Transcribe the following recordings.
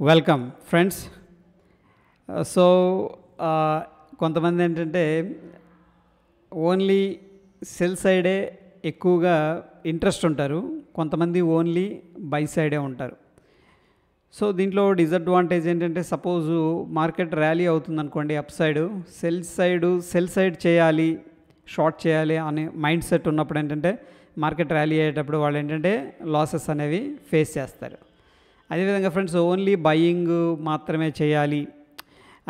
Welcome friends. So కొంతమంది ఏంటంటే only cell సైడే ఎక్కువగా ఇంట్రెస్ట్ ఉంటారు, కొంతమంది ఓన్లీ బై సైడే ఉంటారు. సో దీంట్లో డిసడ్వాంటేజ్ ఏంటంటే, సపోజు మార్కెట్ ర్యాలీ అవుతుంది అనుకోండి, అప్ సైడు సెల్ సైడ్ చేయాలి, షార్ట్ చేయాలి అనే మైండ్ సెట్ ఉన్నప్పుడు ఏంటంటే మార్కెట్ ర్యాలీ అయ్యేటప్పుడు వాళ్ళు ఏంటంటే లాసెస్ అనేవి ఫేస్ చేస్తారు. అదేవిధంగా ఫ్రెండ్స్, ఓన్లీ బయింగ్ మాత్రమే చేయాలి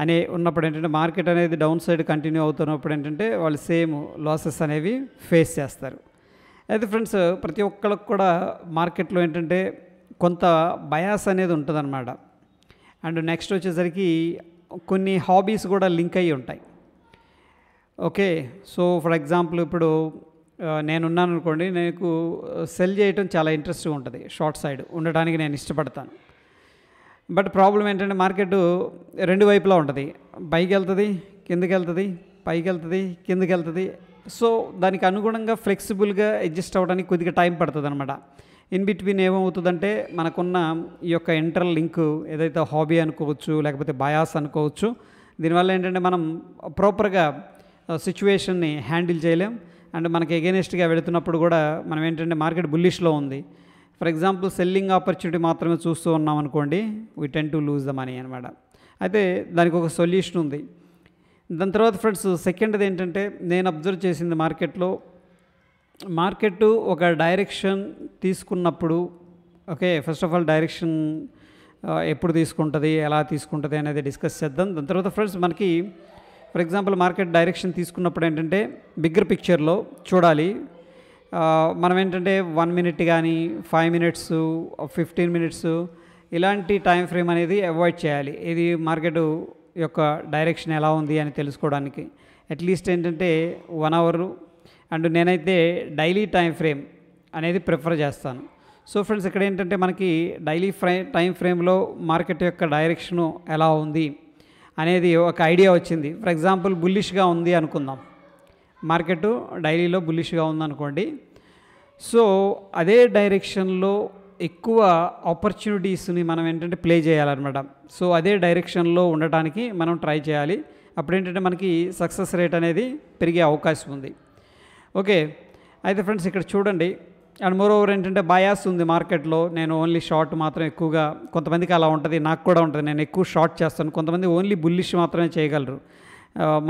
అనే ఉన్నప్పుడు ఏంటంటే మార్కెట్ అనేది డౌన్ సైడ్ కంటిన్యూ అవుతున్నప్పుడు ఏంటంటే వాళ్ళు సేమ్ లాసెస్ అనేవి ఫేస్ చేస్తారు. అయితే ఫ్రెండ్స్, ప్రతి ఒక్కరికి కూడా మార్కెట్లో ఏంటంటే కొంత బయాస్ అనేది ఉంటుందన్నమాట. అండ్ నెక్స్ట్ వచ్చేసరికి కొన్ని హాబీస్ కూడా లింక్ అయ్యి ఉంటాయి. ఓకే, సో ఫర్ ఎగ్జాంపుల్ ఇప్పుడు నేనున్నాను అనుకోండి, నాకు సెల్ చేయటం చాలా ఇంట్రెస్ట్గా ఉంటుంది, షార్ట్ సైడ్ ఉండడానికి నేను ఇష్టపడతాను. బట్ ప్రాబ్లం ఏంటంటే మార్కెట్ రెండు వైపులా ఉంటుంది, పైకి వెళ్తుంది, కిందకి వెళ్తుంది, పైకి వెళ్తుంది, కిందకి వెళ్తుంది. సో దానికి అనుగుణంగా ఫ్లెక్సిబుల్గా అడ్జస్ట్ అవ్వడానికి కొద్దిగా టైం పడుతుంది అనమాట. ఇన్ బిట్వీన్ ఏమవుతుందంటే మనకున్న ఈ యొక్క ఇంటర్ లింక్ ఏదైతే హాబీ అనుకోవచ్చు, లేకపోతే బయాస్ అనుకోవచ్చు, దీనివల్ల ఏంటంటే మనం ప్రాపర్గా సిచ్యువేషన్ని హ్యాండిల్ చేయలేం. అండ్ మనకి ఎగెనిస్ట్గా వెళుతున్నప్పుడు కూడా మనం ఏంటంటే మార్కెట్ బుల్లిష్లో ఉంది, ఫర్ ఎగ్జాంపుల్ సెల్లింగ్ ఆపర్చునిటీ మాత్రమే చూస్తూ ఉన్నాం అనుకోండి, we tend to lose the money అనమాట. అయితే దానికి ఒక సొల్యూషన్ ఉంది. దాని తర్వాత ఫ్రెండ్స్, సెకండ్ది ఏంటంటే నేను అబ్జర్వ్ చేసింది, మార్కెట్ ఒక డైరెక్షన్ తీసుకున్నప్పుడు, okay, first of all direction ఎప్పుడు తీసుకుంటుంది, ఎలా తీసుకుంటుంది అనేది డిస్కస్ చేద్దాం. దాని తర్వాత ఫ్రెండ్స్, మనకి ఫర్ ఎగ్జాంపుల్ మార్కెట్ డైరెక్షన్ తీసుకున్నప్పుడు ఏంటంటే బిగ్గర్ పిక్చర్లో చూడాలి. మనం ఏంటంటే 1 మినిట్ కానీ 5 మినిట్స్ 15 మినిట్స్ ఇలాంటి టైం ఫ్రేమ్ అనేది అవాయిడ్ చేయాలి. ఇది మార్కెట్ యొక్క డైరెక్షన్ ఎలా ఉంది అని తెలుసుకోవడానికి. అట్లీస్ట్ ఏంటంటే 1 అవర్. అండ్ నేనైతే డైలీ టైం ఫ్రేమ్ అనేది ప్రిఫర్ చేస్తాను. సో ఫ్రెండ్స్, ఇక్కడ ఏంటంటే మనకి డైలీ టైం ఫ్రేమ్లో మార్కెట్ యొక్క డైరెక్షను ఎలా ఉంది అనేది ఒక ఐడియా వచ్చింది. ఫర్ ఎగ్జాంపుల్ బుల్లిష్గా ఉంది అనుకుందాం, మార్కెట్ డైలీలో బుల్లిష్గా ఉందనుకోండి. సో అదే డైరెక్షన్లో ఎక్కువ ఆపర్చునిటీస్ని మనం ఏంటంటే ప్లే చేయాలన్నమాట. సో అదే డైరెక్షన్లో ఉండటానికి మనం ట్రై చేయాలి. అప్పుడు ఏంటంటే మనకి సక్సెస్ రేట్ అనేది పెరిగే అవకాశం ఉంది. ఓకే, అయితే ఫ్రెండ్స్ ఇక్కడ చూడండి. అండ్ మోరోవర్ ఏంటంటే బయాస్ ఉంది మార్కెట్లో, నేను ఓన్లీ షార్ట్ మాత్రం ఎక్కువగా, కొంతమందికి అలా ఉంటుంది, నాకు కూడా ఉంటుంది, నేను ఎక్కువ షార్ట్ చేస్తాను. కొంతమంది ఓన్లీ బుల్లిష్ మాత్రమే చేయగలరు.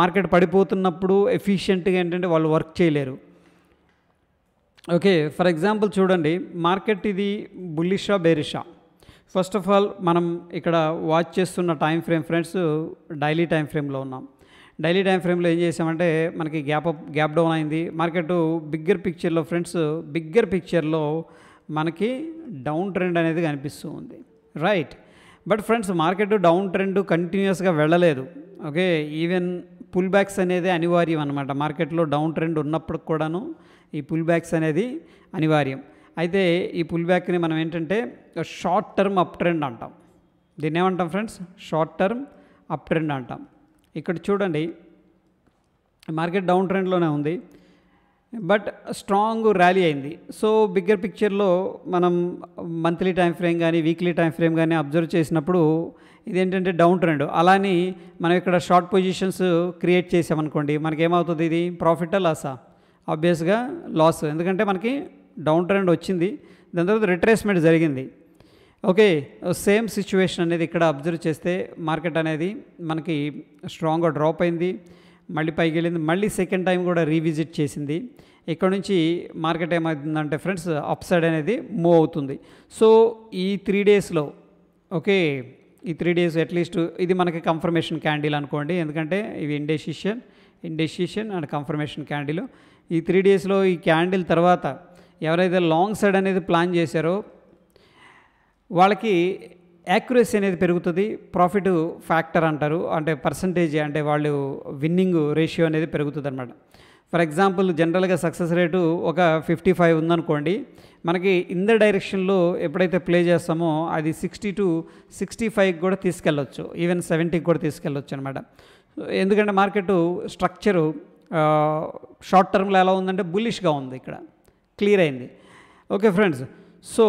మార్కెట్ పడిపోతున్నప్పుడు ఎఫిషియెంట్గా ఏంటంటే వాళ్ళు వర్క్ చేయలేరు. ఓకే, ఫర్ ఎగ్జాంపుల్ చూడండి, మార్కెట్ ఇది బుల్లిషా బేరిషా. ఫస్ట్ ఆఫ్ ఆల్ మనం ఇక్కడ వాచ్ చేస్తున్న time frame friends daily time ఫ్రేమ్లో ఉన్నాం. డైలీ టైం ఫ్రేమ్లో ఏం చేసామంటే మనకి గ్యాప్ డౌన్ అయింది మార్కెట్. బిగ్గర్ పిక్చర్లో మనకి డౌన్ ట్రెండ్ అనేది కనిపిస్తూ ఉంది, right. But friends, market down trend కంటిన్యూస్గా వెళ్ళలేదు. ఓకే, ఈవెన్ పుల్ బ్యాక్స్ అనేది అనివార్యం అనమాట. మార్కెట్లో డౌన్ ట్రెండ్ ఉన్నప్పుడు కూడాను ఈ పుల్ బ్యాక్స్ అనేది అనివార్యం. అయితే ఈ పుల్ బ్యాక్ని మనం ఏంటంటే షార్ట్ టర్మ్ అప్ ట్రెండ్ అంటాం. దీన్ని ఏమంటాం friends? Short term up trend అంటాం. ఇక్కడ చూడండి, మార్కెట్ డౌన్ ట్రెండ్లోనే ఉంది, బట్ స్ట్రాంగ్ ర్యాలీ అయింది. సో బిగ్గర్ పిక్చర్లో మనం మంత్లీ టైం ఫ్రేమ్ కానీ వీక్లీ టైం ఫ్రేమ్ కానీ అబ్జర్వ్ చేసినప్పుడు ఇదేంటంటే డౌన్ ట్రెండ్. అలాని మనం ఇక్కడ షార్ట్ పొజిషన్స్ క్రియేట్ చేసామనుకోండి, మనకి ఏమవుతుంది? ఇది ప్రాఫిటా లాసా? ఆబ్వియస్గా లాస్, ఎందుకంటే మనకి డౌన్ ట్రెండ్ వచ్చింది, దాని తర్వాత రిట్రేస్మెంట్ జరిగింది. ఓకే, సేమ్ సిచ్యువేషన్ అనేది ఇక్కడ అబ్జర్వ్ చేస్తే మార్కెట్ అనేది మనకి స్ట్రాంగ్గా డ్రాప్ అయింది, మళ్ళీ పైకి వెళ్ళింది, మళ్ళీ సెకండ్ టైం కూడా రీవిజిట్ చేసింది. ఇక్కడ నుంచి మార్కెట్ ఏమవుతుందంటే ఫ్రెండ్స్ అప్ సైడ్ అనేది మూవ్ అవుతుంది. సో ఈ 3 డేస్లో, ఓకే, ఈ 3 డేస్ అట్లీస్ట్ ఇది మనకి కన్ఫర్మేషన్ క్యాండిల్ అనుకోండి, ఎందుకంటే ఇవి ఇండెసిషన్ అండ్ కన్ఫర్మేషన్ క్యాండిల్. ఈ 3 డేస్లో ఈ క్యాండిల్ తర్వాత ఎవరైతే లాంగ్ సైడ్ అనేది ప్లాన్ చేశారో వాళ్ళకి యాక్యురసీ అనేది పెరుగుతుంది, ప్రాఫిట్ ఫ్యాక్టర్ అంటారు, అంటే పర్సంటేజ్, అంటే వాళ్ళు విన్నింగ్ రేషియో అనేది పెరుగుతుంది అనమాట. ఫర్ ఎగ్జాంపుల్ జనరల్గా సక్సెస్ రేటు ఒక 55 ఉందనుకోండి, మనకి ఇన్ ద డైరెక్షన్లో ఎప్పుడైతే ప్లే చేస్తామో అది 60 to 65 కూడా తీసుకెళ్ళొచ్చు, ఈవెన్ 70 కూడా తీసుకెళ్ళొచ్చు అనమాట. ఎందుకంటే మార్కెట్ స్ట్రక్చరు షార్ట్ టర్మ్లో ఎలా ఉందంటే బుల్లిష్గా ఉంది, ఇక్కడ క్లియర్ అయింది. ఓకే ఫ్రెండ్స్, సో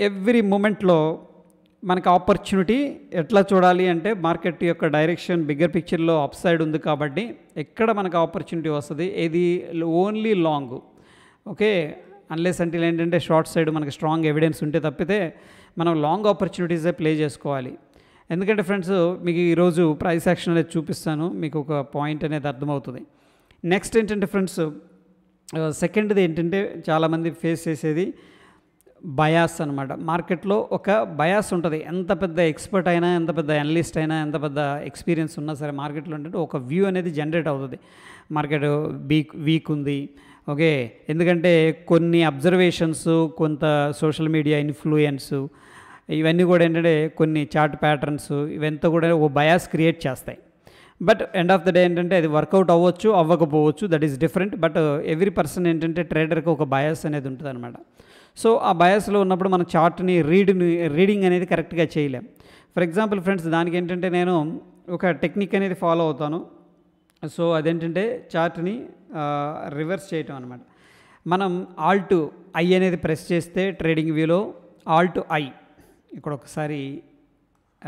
ఎవ్రీ మూమెంట్లో మనకి ఆపర్చునిటీ ఎట్లా చూడాలి అంటే మార్కెట్ యొక్క డైరెక్షన్ బిగ్గర్ పిక్చర్లో అప్ సైడ్ ఉంది కాబట్టి ఎక్కడ మనకు ఆపర్చునిటీ వస్తుంది, ఇది ఓన్లీ లాంగ్. ఓకే, అన్లెస్ అంటే ఏంటంటే షార్ట్ సైడ్ మనకి స్ట్రాంగ్ ఎవిడెన్స్ ఉంటే తప్పితే మనం లాంగ్ ఆపర్చునిటీసే ప్లే చేసుకోవాలి. ఎందుకంటే ఫ్రెండ్స్ మీకు ఈరోజు ప్రైస్ యాక్షన్ అనేది చూపిస్తాను, మీకు ఒక పాయింట్ అనేది అర్థమవుతుంది. నెక్స్ట్ ఏంటంటే ఫ్రెండ్స్, సెకండ్ది ఏంటంటే చాలామంది ఫేస్ చేసేది బయాస్ అనమాట. మార్కెట్లో ఒక బయాస్ ఉంటుంది. ఎంత పెద్ద ఎక్స్పర్ట్ అయినా, ఎంత పెద్ద అనలిస్ట్ అయినా, ఎంత పెద్ద ఎక్స్పీరియన్స్ ఉన్నా సరే మార్కెట్లో ఏంటంటే ఒక వ్యూ అనేది జనరేట్ అవుతుంది. మార్కెట్ వీక్ ఉంది, ఓకే, ఎందుకంటే కొన్ని అబ్జర్వేషన్స్, కొంత సోషల్ మీడియా ఇన్ఫ్లుయెన్స్, ఇవన్నీ కూడా ఏంటంటే కొన్ని చార్ట్ ప్యాటర్న్స్ ఇవంతా కూడా ఒక బయాస్ క్రియేట్ చేస్తాయి. But end of the day ఏంటంటే అది వర్కౌట్ అవ్వచ్చు, అవ్వకపోవచ్చు, that is different. But every person ఏంటంటే ట్రేడర్కి ఒక బయాస్ అనేది ఉంటుంది అనమాట. సో ఆ బయాస్లో ఉన్నప్పుడు మన చార్ట్ని రీడింగ్ అనేది కరెక్ట్గా చేయలేం. ఫర్ ఎగ్జాంపుల్ ఫ్రెండ్స్, దానికి ఏంటంటే నేను ఒక టెక్నిక్ అనేది ఫాలో అవుతాను. సో అదేంటంటే చార్ట్ని రివర్స్ చేయటం అనమాట. మనం ఆల్ట్ ఐ అనేది ప్రెస్ చేస్తే ట్రేడింగ్ వ్యూలో ఆల్ట్ ఐ, ఇక్కడ ఒకసారి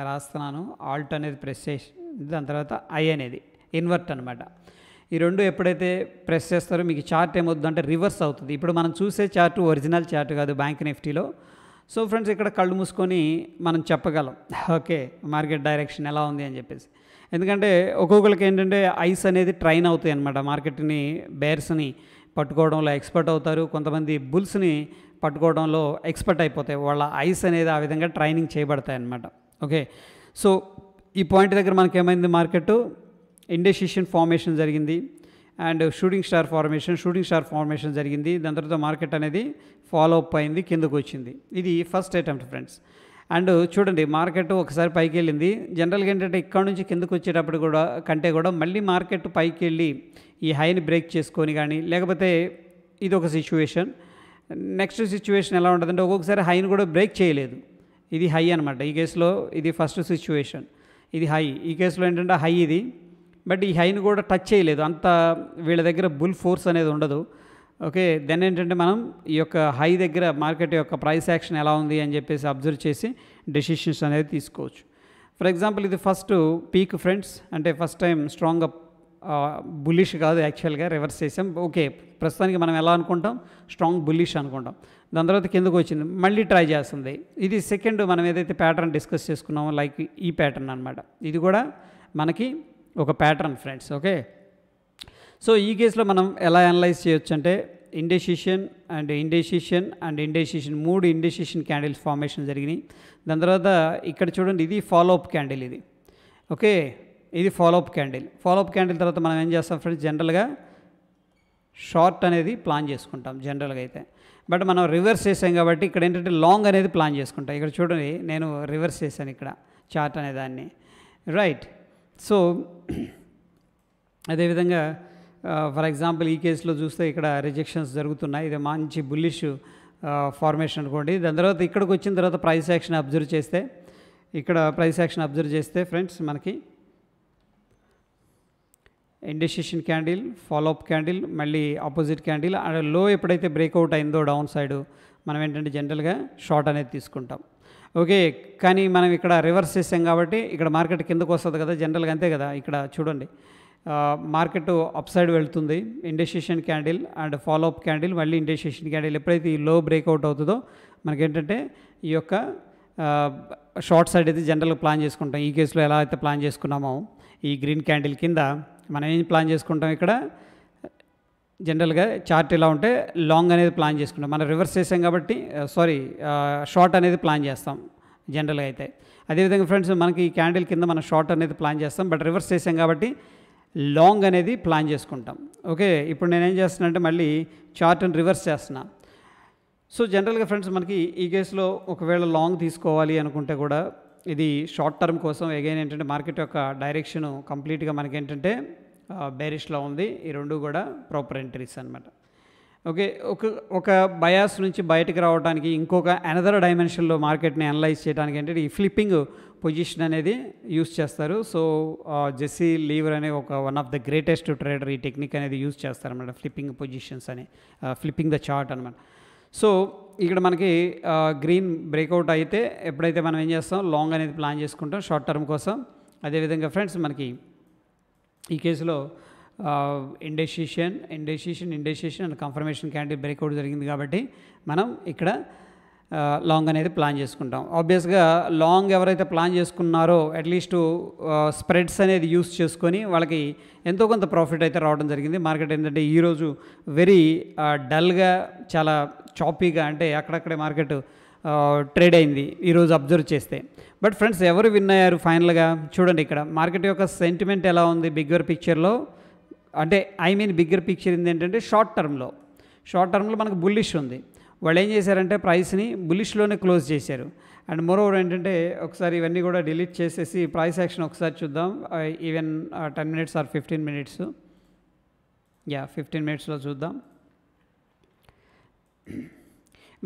రాస్తున్నాను, ఆల్ట్ అనేది ప్రెస్ చేసి దాని తర్వాత ఐ అనేది ఇన్వర్ట్ అనమాట. ఈ రెండు ఎప్పుడైతే ప్రెస్ చేస్తారో మీకు చార్ట్ ఏమవుతుందంటే రివర్స్ అవుతుంది. ఇప్పుడు మనం చూసే చార్ట్ ఒరిజినల్ చార్ట్ కాదు బ్యాంక్ నిఫ్టీలో. సో ఫ్రెండ్స్, ఇక్కడ కళ్ళు మూసుకొని మనం చెప్పగలం ఓకే మార్కెట్ డైరెక్షన్ ఎలా ఉంది అని చెప్పేసి. ఎందుకంటే ఒక్కొక్కరికి ఏంటంటే ఐస్ అనేది ట్రైన్ అవుతాయి అనమాట. మార్కెట్ని బేర్స్ని పట్టుకోవడంలో ఎక్స్పర్ట్ అవుతారు, కొంతమంది బుల్స్ని పట్టుకోవడంలో ఎక్స్పర్ట్ అయిపోతాయి. వాళ్ళ ఐస్ అనేది ఆ విధంగా ట్రైనింగ్ చేయబడతాయి అన్నమాట. ఓకే, సో ఈ పాయింట్ దగ్గర మనకి ఏమైంది, మార్కెట్ ఇండెసిషన్ ఫార్మేషన్ జరిగింది అండ్ షూటింగ్ స్టార్ ఫార్మేషన్ జరిగింది. దాని తర్వాత మార్కెట్ అనేది ఫాలో అప్ అయింది, కిందకు వచ్చింది. ఇది ఫస్ట్ అటెంప్ట్ ఫ్రెండ్స్. అండ్ చూడండి, మార్కెట్ ఒకసారి పైకి వెళ్ళింది. జనరల్గా ఏంటంటే ఇక్కడ నుంచి కిందకు వచ్చేటప్పుడు కూడా మళ్ళీ మార్కెట్ పైకి వెళ్ళి ఈ హైని బ్రేక్ చేసుకొని కానీ, లేకపోతే ఇది ఒక సిచ్యువేషన్. నెక్స్ట్ సిచ్యువేషన్ ఎలా ఉంటుందంటే ఒక్కొక్కసారి హైని కూడా బ్రేక్ చేయలేదు, ఇది హై అనమాట. ఈ కేసులో ఇది ఫస్ట్ సిచ్యువేషన్, ఇది హై. ఈ కేసులో ఏంటంటే హై ఇది, బట్ ఈ హైని కూడా టచ్ చేయలేదు. అంత వీళ్ళ దగ్గర బుల్ ఫోర్స్ అనేది ఉండదు. ఓకే, దెన్ ఏంటంటే మనం ఈ యొక్క హై దగ్గర మార్కెట్ యొక్క ప్రైస్ యాక్షన్ ఎలా ఉంది అని చెప్పేసి అబ్జర్వ్ చేసి డెసిషన్స్ అనేది తీసుకోవచ్చు. ఫర్ ఎగ్జాంపుల్ ఇది ఫస్ట్ పీక్ ఫ్రెండ్స్, అంటే ఫస్ట్ టైం స్ట్రాంగ్గా బుల్లిష్ కాదు, యాక్చువల్గా రివర్స్ చేసాం. ఓకే, ప్రస్తుతానికి మనం ఎలా అనుకుంటాం, స్ట్రాంగ్ బుల్లిష్ అనుకుంటాం. దాని తర్వాత కిందకు వచ్చింది, మళ్ళీ ట్రై చేస్తుంది. ఇది సెకండ్ మనం ఏదైతే ప్యాటర్న్ డిస్కస్ చేసుకున్నామో లైక్ ఈ ప్యాటర్న్ అనమాట. ఇది కూడా మనకి ఒక ప్యాటర్న్ ఫ్రెండ్స్. ఓకే, సో ఈ కేసులో మనం ఎలా అనలైజ్ చేయొచ్చు అంటే ఇండెసిషన్ మూడు ఇండెసిషన్ క్యాండిల్స్ ఫార్మేషన్ జరిగినాయి. దాని తర్వాత ఇక్కడ చూడండి, ఇది ఫాలో అప్ క్యాండిల్, ఇది ఓకే, ఇది ఫాలో అప్ క్యాండిల్ తర్వాత మనం ఏం చేస్తాం ఫ్రెండ్స్, జనరల్గా షార్ట్ అనేది ప్లాన్ చేసుకుంటాం జనరల్గా అయితే. బట్ మనం రివర్స్ చేసాం కాబట్టి ఇక్కడ ఏంటంటే లాంగ్ అనేది ప్లాన్ చేసుకుంటాం. ఇక్కడ చూడండి, నేను రివర్స్ చేశాను ఇక్కడ చార్ట్ అనే దాన్ని, రైట్. సో అదేవిధంగా ఫర్ ఎగ్జాంపుల్ ఈ కేసులో చూస్తే ఇక్కడ రిజెక్షన్స్ జరుగుతున్నాయి. ఇది మంచి బుల్లిష్ ఫార్మేషన్ అనుకోండి. దాని తర్వాత ఇక్కడికి వచ్చిన తర్వాత ప్రైస్ యాక్షన్ అబ్జర్వ్ చేస్తే ఫ్రెండ్స్ మనకి indecision candle, follow up candle, మళ్ళీ ఆపోజిట్ క్యాండిల్ అండ్ లో ఎప్పుడైతే బ్రేక్అవుట్ అయిందో డౌన్ సైడ్ మనం ఏంటంటే జనరల్గా షార్ట్ అనేది తీసుకుంటాం. ఓకే, కానీ మనం ఇక్కడ రివర్స్ చేసాం కాబట్టి ఇక్కడ మార్కెట్ కిందకు వస్తుంది కదా జనరల్గా, అంతే కదా. ఇక్కడ చూడండి, మార్కెట్ అప్ సైడ్ వెళ్తుంది, indecision candle and follow up candle, మళ్ళీ ఇండెసిషన్ క్యాండిల్. ఎప్పుడైతే ఈ లో బ్రేక్అవుట్ అవుతుందో మనకేంటంటే ఈ యొక్క షార్ట్ సైడ్ అయితే జనరల్గా ప్లాన్ చేసుకుంటాం. ఈ కేసులో ఎలా అయితే ప్లాన్ చేసుకున్నామో ఈ గ్రీన్ క్యాండిల్ కింద మనం ఏం ప్లాన్ చేసుకుంటాం, ఇక్కడ జనరల్గా చార్ట్ ఇలా ఉంటే లాంగ్ అనేది ప్లాన్ చేసుకుంటాం. మనం రివర్స్ చేసాం కాబట్టి షార్ట్ అనేది ప్లాన్ చేస్తాం జనరల్గా అయితే. అదేవిధంగా ఫ్రెండ్స్ మనకి ఈ క్యాండిల్ కింద మనం షార్ట్ అనేది ప్లాన్ చేస్తాం, బట్ రివర్స్ చేసాం కాబట్టి లాంగ్ అనేది ప్లాన్ చేసుకుంటాం. ఓకే, ఇప్పుడు నేనేం చేస్తున్నా అంటే మళ్ళీ చార్ట్ని రివర్స్ చేస్తున్నా. సో జనరల్గా ఫ్రెండ్స్ మనకి ఈ కేసులో ఒకవేళ లాంగ్ తీసుకోవాలి అనుకుంటే కూడా ఇది షార్ట్ టర్మ్ కోసం అగైన్ ఏంటంటే మార్కెట్ యొక్క డైరెక్షన్ కంప్లీట్గా మనకి ఏంటంటే బేరిష్లో ఉంది. ఈ రెండు కూడా ప్రాపర్ ఎంట్రీస్ అనమాట. ఓకే, ఒక బయాస్ నుంచి బయటకు రావడానికి ఇంకొక అనదర్ డైమెన్షన్లో మార్కెట్ని అనలైజ్ చేయడానికి ఏంటంటే ఈ ఫ్లిప్పింగ్ పొజిషన్ అనేది యూస్ చేస్తారు. సో జెస్సీ లీవర్ అనే one of the greatest trader ఈ టెక్నిక్ అనేది యూస్ చేస్తారన్నమాట, ఫ్లిప్పింగ్ పొజిషన్స్ అని, ఫ్లిప్పింగ్ ద చార్ట్ అనమాట. సో ఇక్కడ మనకి గ్రీన్ బ్రేక్అవుట్ అయితే ఎప్పుడైతే మనం ఏం చేస్తాం లాంగ్ అనేది ప్లాన్ చేసుకుంటాం షార్ట్ టర్మ్ కోసం. అదేవిధంగా ఫ్రెండ్స్ మనకి ఈ కేసులో indecision and confirmation candle breakout జరిగింది కాబట్టి మనం ఇక్కడ లాంగ్ అనేది ప్లాన్ చేసుకుంటాం. ఆబ్వియస్గా లాంగ్ ఎవరైతే ప్లాన్ చేసుకున్నారో అట్లీస్ట్ స్ప్రెడ్స్ అనేది యూస్ చేసుకొని వాళ్ళకి ఎంతో కొంత ప్రాఫిట్ అయితే రావడం జరిగింది. మార్కెట్ ఏంటంటే ఈరోజు వెరీ డల్గా చాలా చాపీగా అంటే అక్కడక్కడే మార్కెట్ ట్రేడ్ అయింది ఈరోజు అబ్జర్వ్ చేస్తే. బట్ ఫ్రెండ్స్ ఎవరు విన్ అయ్యారు ఫైనల్గా చూడండి. ఇక్కడ మార్కెట్ యొక్క సెంటిమెంట్ ఎలా ఉంది బిగ్గర్ పిక్చర్లో అంటే బిగ్గర్ పిక్చర్ ఏంటంటే షార్ట్ టర్మ్లో మనకు బుల్లిష్ ఉంది. వాళ్ళు ఏం చేశారంటే ప్రైస్ని బుల్లిష్లోనే క్లోజ్ చేశారు. అండ్ మోరోవర్ ఏంటంటే ఒకసారి ఇవన్నీ కూడా డిలీట్ చేసేసి ప్రైస్ యాక్షన్ ఒకసారి చూద్దాం. ఈవెన్ 10 minutes ఆర్ 15 minutes 15 minutesలో చూద్దాం.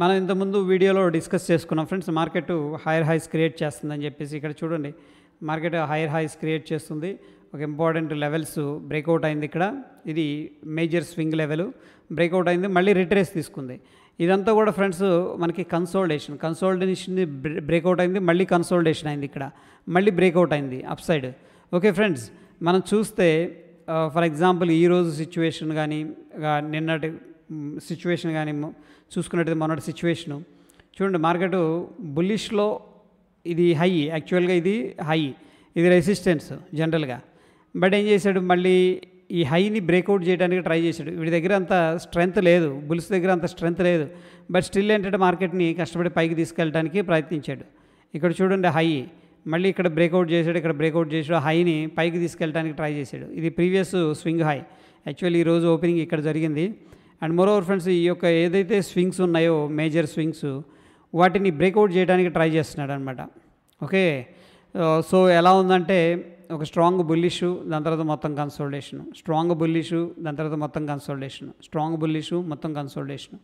మనం ఇంతకుముందు వీడియోలో డిస్కస్ చేసుకున్నాం friends, market higher highs create చేస్తుందని చెప్పేసి. ఇక్కడ చూడండి మార్కెట్ హైయర్ హైస్ క్రియేట్ చేస్తుంది. ఒక ఇంపార్టెంట్ లెవెల్స్ బ్రేక్అవుట్ అయింది. ఇక్కడ ఇది మేజర్ స్వింగ్ లెవెల్ బ్రేక్అవుట్ అయింది, మళ్ళీ రిట్రేస్ తీసుకుంది. ఇదంతా కూడా ఫ్రెండ్స్ మనకి కన్సోలిడేషన్ బ్రేక్అవుట్ అయింది, మళ్ళీ కన్సోలిడేషన్ అయింది, ఇక్కడ మళ్ళీ బ్రేక్అవుట్ అయింది అప్ సైడ్. ఓకే ఫ్రెండ్స్, మనం చూస్తే ఫర్ ఎగ్జాంపుల్ ఈరోజు సిచ్యువేషన్ కానీ నిన్నటి సిచ్యువేషన్ కానీ చూసుకున్నట్టు మొన్నటి సిచ్యువేషను చూడండి. మార్కెట్ బుల్లిష్లో ఇది హై, యాక్చువల్గా ఇది హై, ఇది రెసిస్టెన్స్ జనరల్గా. బట్ ఏం చేశాడు, మళ్ళీ ఈ హైని బ్రేక్అవుట్ చేయడానికి ట్రై చేశాడు. వీడి దగ్గర అంత స్ట్రెంత్ లేదు, బుల్స్ దగ్గర అంత స్ట్రెంత్ లేదు. బట్ స్టిల్ ఏంటంటే మార్కెట్ని కష్టపడి పైకి తీసుకెళ్ళడానికి ప్రయత్నించాడు. ఇక్కడ చూడండి హై, మళ్ళీ ఇక్కడ బ్రేక్అవుట్ చేశాడు, ఇక్కడ బ్రేక్అవుట్ చేసాడు, హైని పైకి తీసుకెళ్ళడానికి ట్రై చేశాడు. ఇది ప్రీవియస్ స్వింగ్ హై, యాక్చువల్లీ ఈరోజు ఓపెనింగ్ ఇక్కడ జరిగింది. అండ్ మోరోవర్ ఫ్రెండ్స్ ఈ యొక్క ఏదైతే స్వింగ్స్ ఉన్నాయో మేజర్ స్వింగ్స్ వాటిని బ్రేక్అవుట్ చేయడానికి ట్రై చేస్తున్నాడు అనమాట. ఓకే, సో ఎలా ఉందంటే ఒక స్ట్రాంగ్ బుల్లిష్, దాని తర్వాత మొత్తం కన్సోలిడేషన్, స్ట్రాంగ్ బుల్లిష్, దాని తర్వాత మొత్తం కన్సోలిడేషన్, స్ట్రాంగ్ బుల్లిష్, మొత్తం కన్సోలిడేషన్.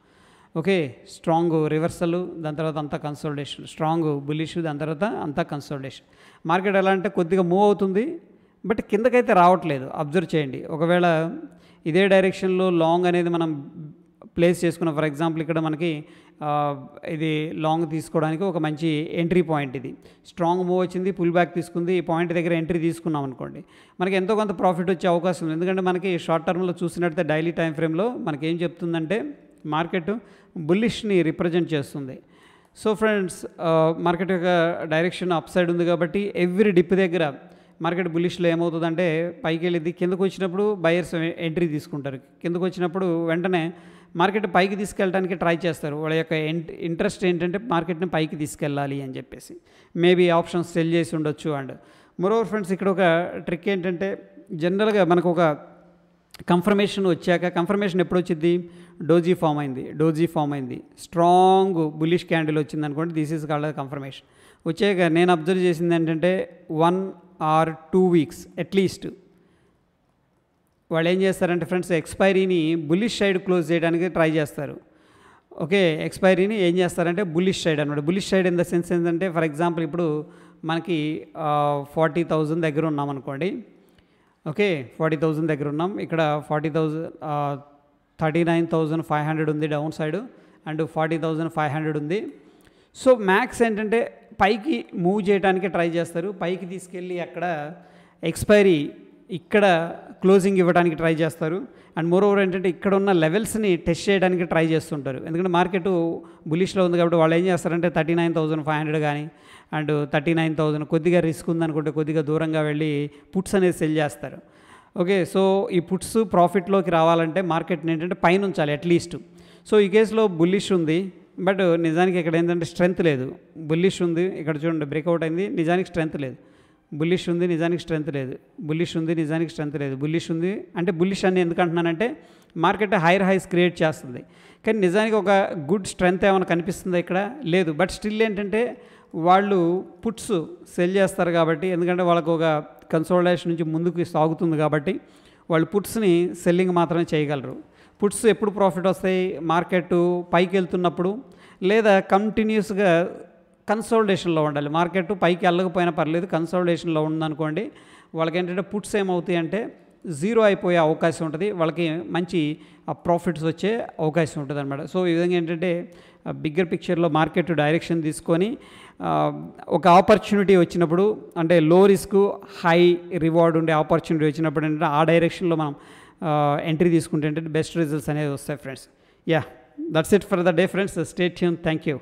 ఓకే, స్ట్రాంగ్ రివర్సల్, దాని తర్వాత అంతా కన్సోలిడేషన్, స్ట్రాంగ్ బుల్లిష్, దాని తర్వాత అంతా కన్సోలిడేషన్. మార్కెట్ ఎలా అంటే కొద్దిగా మూవ్ అవుతుంది బట్ కిందకైతే రావట్లేదు. అబ్జర్వ్ చేయండి, ఒకవేళ ఇదే డైరెక్షన్లో లాంగ్ అనేది మనం ప్లేస్ చేసుకున్నాం. ఫర్ ఎగ్జాంపుల్ ఇక్కడ మనకి ఇది లాంగ్ తీసుకోవడానికి ఒక మంచి ఎంట్రీ పాయింట్. ఇది స్ట్రాంగ్ మూవ్ వచ్చింది, పుల్ బ్యాక్ తీసుకుంది, ఈ పాయింట్ దగ్గర ఎంట్రీ తీసుకున్నాం అనుకోండి, మనకి ఎంతో కొంత ప్రాఫిట్ వచ్చే అవకాశం ఉంది. ఎందుకంటే మనకి షార్ట్ టర్మ్లో చూసినట్టే డైలీ టైం ఫ్రేమ్లో మనకి ఏం చెప్తుందంటే మార్కెట్ బుల్లిష్ని రిప్రజెంట్ చేస్తుంది. సో ఫ్రెండ్స్ మార్కెట్ యొక్క డైరెక్షన్ అప్ సైడ్ ఉంది కాబట్టి ఎవ్రీ డిప్ దగ్గర మార్కెట్ బుల్లిష్లో ఏమవుతుందంటే పైకి వెళ్ళింది, కిందకు వచ్చినప్పుడు బయర్స్ ఎంట్రీ తీసుకుంటారు, కిందకు వచ్చినప్పుడు వెంటనే మార్కెట్ పైకి తీసుకెళ్ళడానికి ట్రై చేస్తారు. వాళ్ళ యొక్క ఇంట్రెస్ట్ ఏంటంటే మార్కెట్ని పైకి తీసుకెళ్ళాలి అని చెప్పేసి మేబీ ఆప్షన్స్ సెల్ చేసి ఉండొచ్చు. అండ్ మోరోవర్ ఫ్రెండ్స్ ఇక్కడ ఒక ట్రిక్ ఏంటంటే జనరల్గా మనకు ఒక కన్ఫర్మేషన్ వచ్చాక, కన్ఫర్మేషన్ ఎప్పుడు వచ్చింది, డోజీ ఫామ్ అయింది, స్ట్రాంగ్ బుల్లిష్ క్యాండిల్ వచ్చింది అనుకోండి, దిస్ ఈజ్ కాల్డ్ కన్ఫర్మేషన్. వచ్చాక నేను అబ్జర్వ్ చేసింది ఏంటంటే 1 or 2 weeks అట్లీస్ట్ వాళ్ళు ఏం చేస్తారంటే ఫ్రెండ్స్ ఎక్స్పైరీని బుల్లిష్ సైడ్ క్లోజ్ చేయడానికి ట్రై చేస్తారు. ఓకే, ఎక్స్పైరీని ఏం చేస్తారంటే బుల్లిష్ సైడ్ అనమాట. Bullish side in the sense ఏంటంటే ఫర్ ఎగ్జాంపుల్ ఇప్పుడు మనకి 40,000 దగ్గర ఉన్నాం అనుకోండి. ఓకే, 40,000 దగ్గర ఉన్నాం, ఇక్కడ 39,500 ఉంది డౌన్ సైడ్ అండ్ 40,500 ఉంది. సో మ్యాక్స్ ఏంటంటే పైకి మూవ్ చేయడానికి ట్రై చేస్తారు, పైకి తీసుకెళ్ళి అక్కడ ఎక్స్పైరీ ఇక్కడ క్లోజింగ్ ఇవ్వడానికి ట్రై చేస్తారు. అండ్ మోరోవర్ ఏంటంటే ఇక్కడ ఉన్న లెవెల్స్ని టెస్ట్ చేయడానికి ట్రై చేస్తుంటారు. ఎందుకంటే మార్కెట్ బులిష్లో ఉంది కాబట్టి వాళ్ళు ఏం చేస్తారంటే 39,500 కానీ అండ్ 39,000 కొద్దిగా రిస్క్ ఉందనుకుంటే కొద్దిగా దూరంగా వెళ్ళి పుట్స్ అనేది సెల్ చేస్తారు. ఓకే, సో ఈ పుట్స్ ప్రాఫిట్లోకి రావాలంటే మార్కెట్ని ఏంటంటే పైన ఉంచాలి అట్లీస్ట్. సో ఈ కేసులో బుల్లిష్ ఉంది బట్ నిజానికి ఇక్కడ ఏంటంటే స్ట్రెంత్ లేదు. బుల్లిష్ ఉంది, ఇక్కడ చూడండి బ్రేక్అవుట్ అయింది, నిజానికి స్ట్రెంత్ లేదు. బుల్లిష్ ఉంది, నిజానికి స్ట్రెంత్ లేదు. బుల్లిష్ ఉంది, నిజానికి స్ట్రెంత్ లేదు. బుల్లిష్ ఉంది అంటే బుల్లిష్ అని ఎందుకు అంటున్నానంటే మార్కెట్ హైయర్ హైస్ క్రియేట్ చేస్తుంది కానీ నిజానికి ఒక గుడ్ స్ట్రెంత్ ఏమైనా కనిపిస్తుందా ఇక్కడ, లేదు. బట్ స్టిల్ ఏంటంటే వాళ్ళు పుట్స్ సెల్ చేస్తారు కాబట్టి, ఎందుకంటే వాళ్ళకు ఒక కన్సోలిడేషన్ నుంచి ముందుకు సాగుతుంది కాబట్టి వాళ్ళు పుట్స్ని సెల్లింగ్ మాత్రమే చేయగలరు. పుట్స్ ఎప్పుడు ప్రాఫిట్ వస్తాయి, మార్కెట్ పైకి వెళ్తున్నప్పుడు లేదా కంటిన్యూస్గా కన్సోలిడేషన్లో ఉండాలి. మార్కెట్ పైకి వెళ్ళకపోయినా పర్లేదు, కన్సోలిడేషన్లో ఉందనుకోండి, వాళ్ళకి ఏంటంటే పుట్స్ ఏమవుతాయి అంటే జీరో అయిపోయే అవకాశం ఉంటుంది, వాళ్ళకి మంచి ప్రాఫిట్స్ వచ్చే అవకాశం ఉంటుంది అనమాట. సో ఈ విధంగా ఏంటంటే బిగ్గర్ పిక్చర్లో మార్కెట్ డైరెక్షన్ తీసుకొని ఒక ఆపర్చునిటీ వచ్చినప్పుడు, అంటే లో రిస్క్ హై రివార్డ్ ఉండే ఆపర్చునిటీ వచ్చినప్పుడు ఏంటంటే ఆ డైరెక్షన్లో మనం ఎంట్రీ తీసుకుంటే ఏంటంటే బెస్ట్ రిజల్ట్స్ అనేది వస్తాయి friends. Yeah, that's it for the day friends. Stay tune. Thank you.